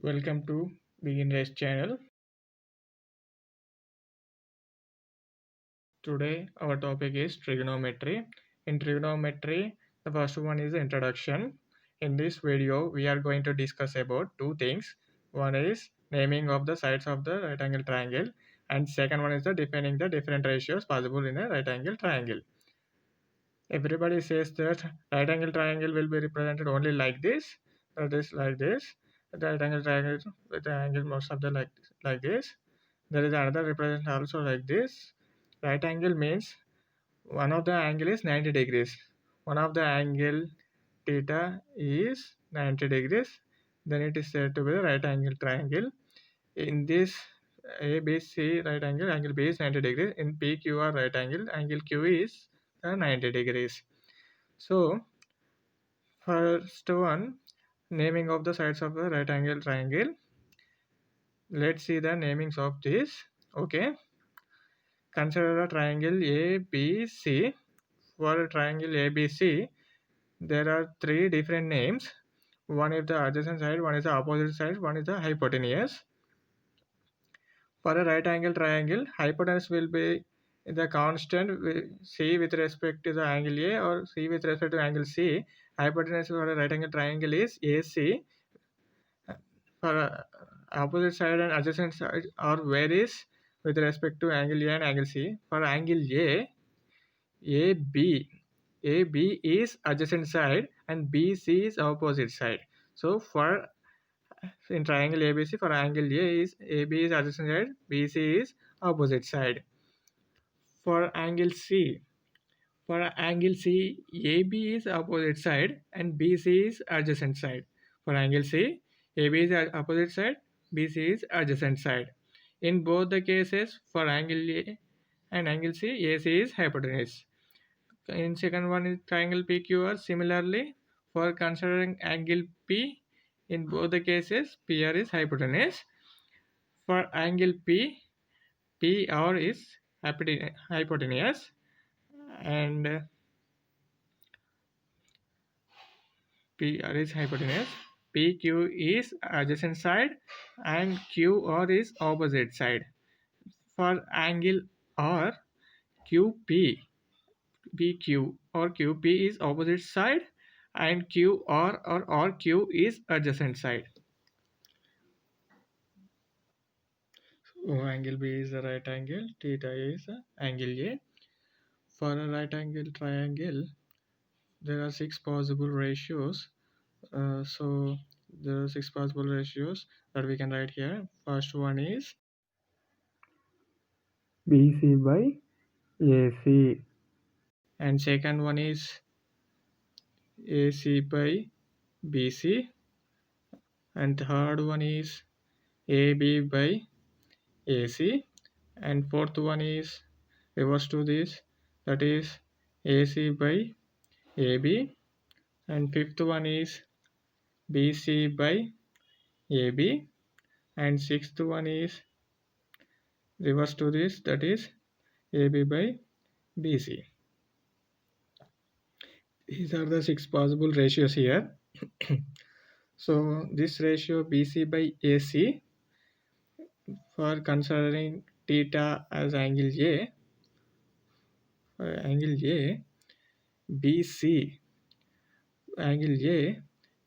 Welcome to Begin Race channel. Today our topic is trigonometry. In trigonometry, the first one is introduction. In this video, we are going to discuss about two things. One is naming of the sides of the right angle triangle, and second one is the defining the different ratios possible in a right angle triangle. Everybody says that right angle triangle will be represented only like this, that is like this. The right angle triangle with the angle most of the like this. There is another representation also like this. Right angle means one of the angle is 90 degrees. One of the angle theta is 90 degrees. Then it is said to be the right angle triangle. In this ABC right angle B is 90 degrees. In PQR right angle Q is 90 degrees. So first one, naming of the sides of the right angle triangle. Let's see the namings of this. Okay. Consider a triangle ABC. For a triangle ABC, there are three different names. One is the adjacent side, one is the opposite side, one is the hypotenuse. For a right angle triangle, hypotenuse will be the constant C with respect to the angle A or C with respect to angle C. Hypotenuse for a right angle triangle is AC. For opposite side and adjacent side are varies with respect to angle A and angle C. For angle AB, AB is adjacent side and BC is opposite side. So for in triangle ABC, for angle AB is adjacent side, BC is opposite side. For angle C, AB is opposite side and BC is adjacent side. For angle C, AB is opposite side, BC is adjacent side. In both the cases, for angle A and angle C, AC is hypotenuse. In second one is triangle PQR. Similarly, for considering angle P, in both the cases, PR is hypotenuse. For angle PR is hypotenuse, and PR is hypotenuse. PQ is adjacent side, and QR is opposite side. For angle R, QP, PQ or QP is opposite side, and QR or RQ is adjacent side. So angle B is the right angle, theta is angle A. For a right angle triangle, there are six possible ratios. So there are six possible ratios that we can write here. First one is BC by AC, and second one is AC by BC, and third one is AB by AC, and fourth one is reverse to this, that is AC by AB, and fifth one is BC by AB, and sixth one is reverse to this, that is AB by BC. These are the six possible ratios here. So this ratio BC by AC, for considering theta as angle A, for angle A, BC, angle A,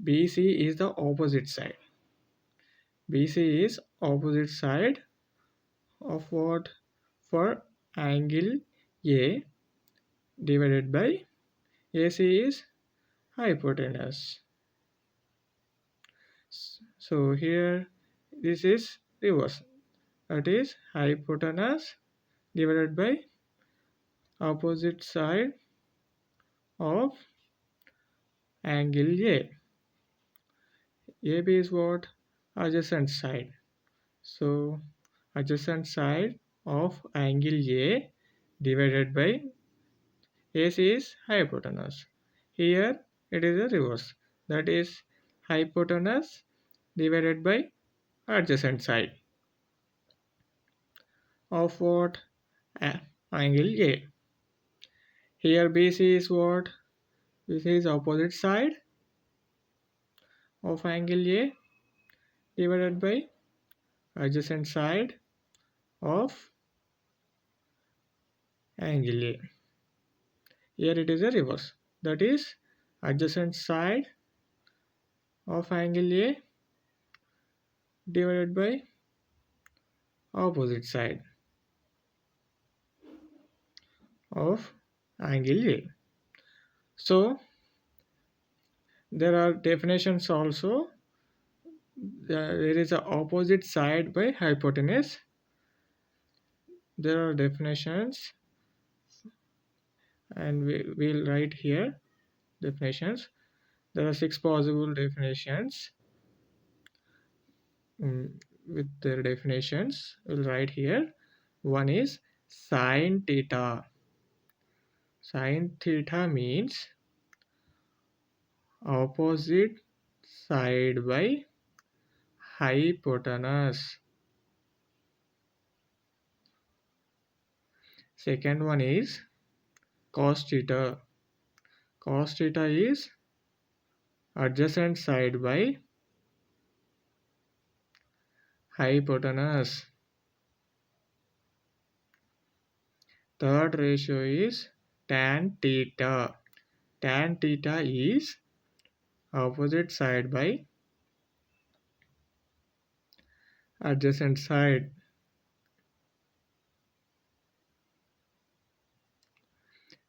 BC is the opposite side. BC is opposite side of what? For angle A divided by AC is hypotenuse. So here this is reverse, that is hypotenuse divided by opposite side of angle A. AB is what? Adjacent side. So adjacent side of angle A divided by AC is hypotenuse. Here it is a reverse, that is hypotenuse divided by adjacent side of what? Angle A. Here BC is what? BC is opposite side of angle A divided by adjacent side of angle A. Here it is a reverse. That is adjacent side of angle A divided by opposite side of angle A. So there are definitions also. There is a opposite side by hypotenuse. There are definitions, and we'll write here definitions. There are 6 possible definitions. With their definitions, we'll write here. One is sine theta. Sine theta means opposite side by hypotenuse. Second one is cos theta. Cos theta is adjacent side by hypotenuse. Third ratio is tan theta. Tan theta is opposite side by adjacent side.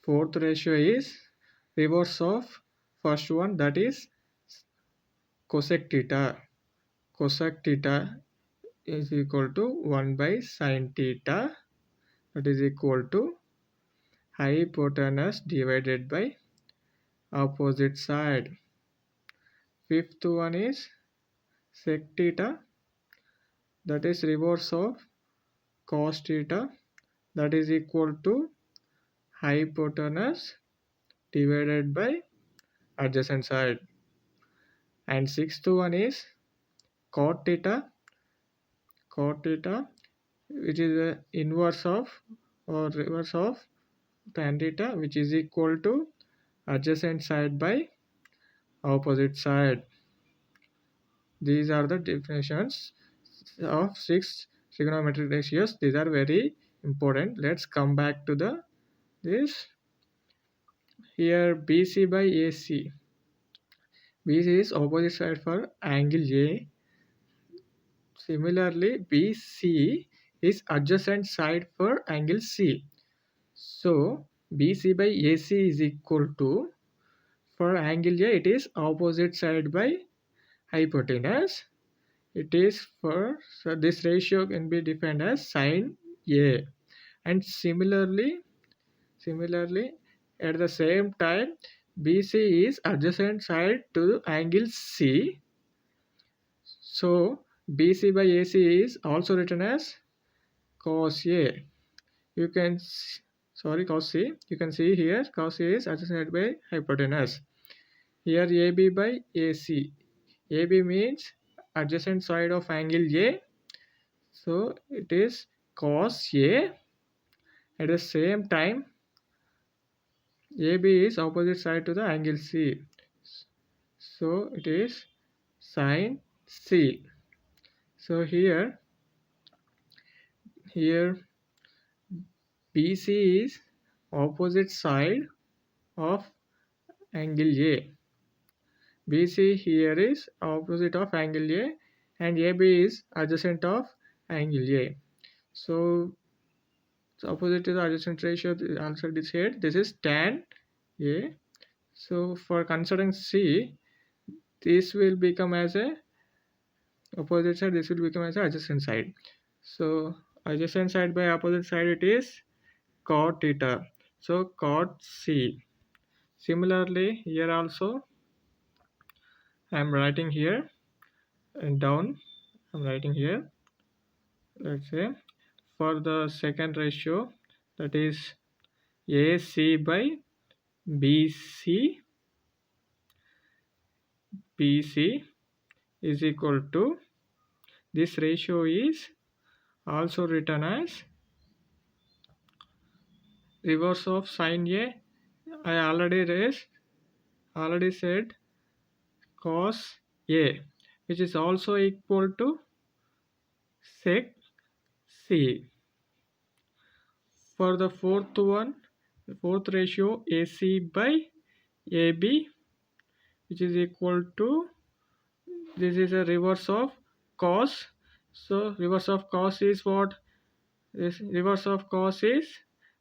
Fourth ratio is reverse of first one, that is cosec theta. Cosec theta is equal to 1 by sin theta, that is equal to hypotenuse divided by opposite side. Fifth one is sec theta, that is reverse of cos theta, that is equal to hypotenuse divided by adjacent side. And sixth one is cot theta. Cot theta, which is the inverse of or reverse of tan theta, which is equal to adjacent side by opposite side. These are the definitions of 6 trigonometric ratios. These are very important. Let's come back to this. Here BC by AC. BC is opposite side for angle A. Similarly, BC is adjacent side for angle C. So BC by AC is equal to, for angle A it is opposite side by hypotenuse. It is for, so this ratio can be defined as sine A. And similarly at the same time BC is adjacent side to angle C. So BC by AC is also written as cos A. You can cos C. You can see here cos A is adjacent by hypotenuse. Here AB by AC. AB means adjacent side of angle A. So it is cos A. At the same time AB is opposite side to the angle C. So it is sin C. So here BC is opposite side of angle A. BC here is opposite of angle A and AB is adjacent of angle A. So opposite to the adjacent ratio, the answer is here. This is tan A. So for considering C, this will become as a opposite side, this will become as a adjacent side. So adjacent side by opposite side, it is cot theta. So cot C. Similarly here also I am writing here and down. I am writing here. Let's say for the second ratio, that is AC by BC. BC is equal to, this ratio is also written as reverse of sin A. I already said cos A. which is also equal to sec C. For the fourth one, the fourth ratio AC by AB, which is equal to, this is a reverse of cos. So reverse of cos is what? This reverse of cos is,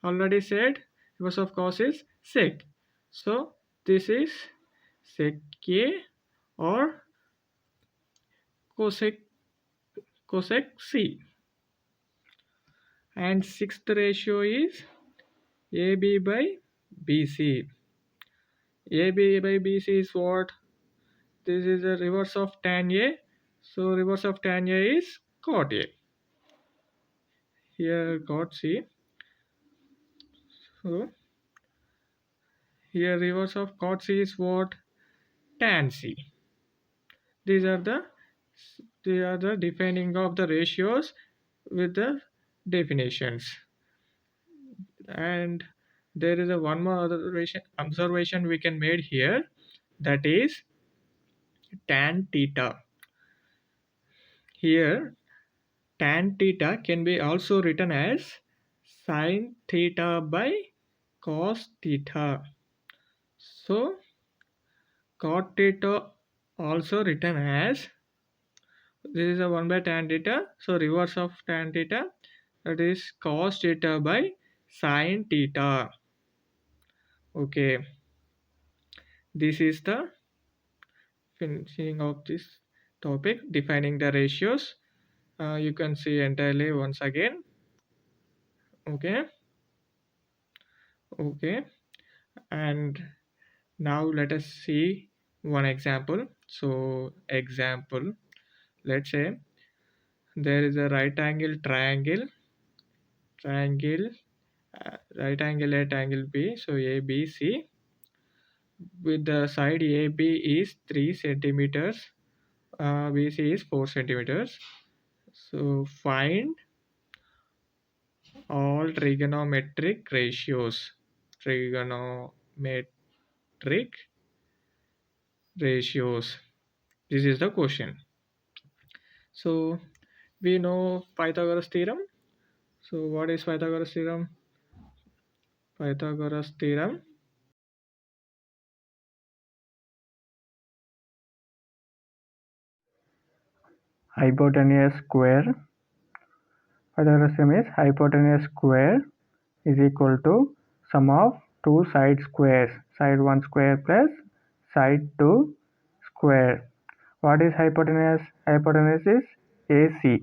already said, reverse of cos is sec. So this is sec A or cosec C. And sixth ratio is AB by BC. AB by BC is what? This is the reverse of tan A. So reverse of tan A is cot A. Here cot C. So here reverse of cot C is what? Tan C. These are the defining of the ratios with the definitions. And there is a one more observation we can make here, that is tan theta. Here tan theta can be also written as sin theta by cos theta. So cot theta also written as, this is a 1 by tan theta, so reverse of tan theta, that is cos theta by sin theta. Okay, this is the finishing of this topic, defining the ratios. You can see entirely once again. Okay, okay, and now let us see one example. So example, let's say there is a right angle triangle, right angle at angle B, so ABC, with the side AB is 3 centimeters, BC is 4 centimeters. So find all trigonometric ratios. Trigonometric ratios. This is the question. So we know Pythagoras theorem. So what is Pythagoras theorem? Pythagoras theorem. Hypotenuse square. Pythagoras theorem is hypotenuse square is equal to sum of two side squares. Side 1 square plus side 2 square. What is hypotenuse? Hypotenuse is AC.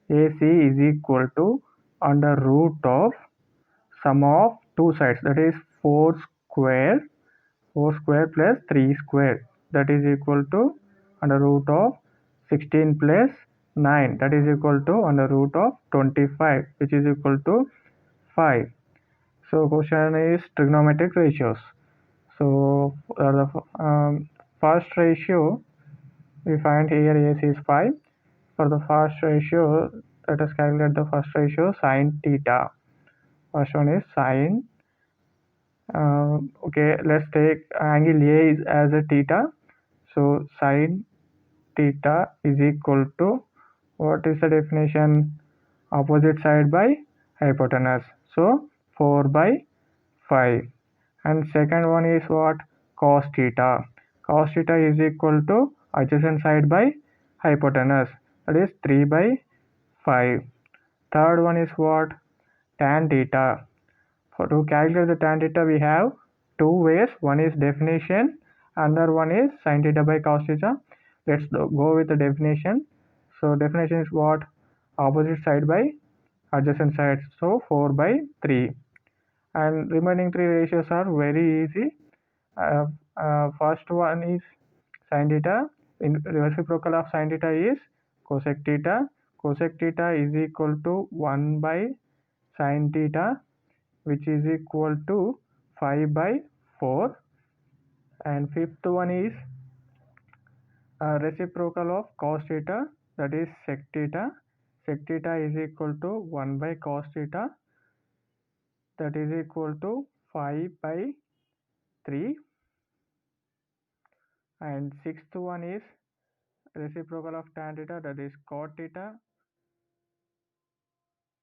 AC is equal to under root of sum of two sides, that is 4 square plus 3 square, that is equal to under root of 16 plus 9, that is equal to under root of 25, which is equal to 5. So question is trigonometric ratios. So the first ratio we find here AC is 5. For the first ratio, let us calculate the first ratio, sin theta. First one is sin. Okay, let's take angle A is as a theta. So sin theta is equal to, what is the definition? Opposite side by hypotenuse. So 4 by 5. And second one is what? Cos theta. Cos theta is equal to adjacent side by hypotenuse. That is 3 by 5. Third one is what? Tan theta. For to calculate the tan theta, we have two ways. One is definition, another one is sin theta by cos theta. Let's go with the definition. So definition is what? Opposite side by adjacent side. So 4 by 3. And remaining three ratios are very easy. First one is sin theta. In reciprocal of sin theta is cosec theta. Cosec theta is equal to 1 by sin theta, which is equal to 5 by 4. And fifth one is reciprocal of cos theta, that is sec theta. Sec theta is equal to 1 by cos theta, that is equal to 5 by 3. And sixth one is reciprocal of tan theta, that is cot theta,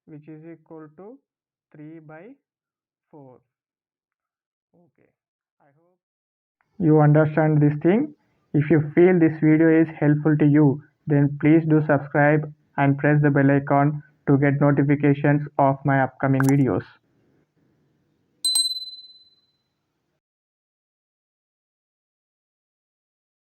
which is equal to 3 by 4. Okay, I hope you understand this thing. If you feel this video is helpful to you, then please do subscribe and press the bell icon to get notifications of my upcoming videos.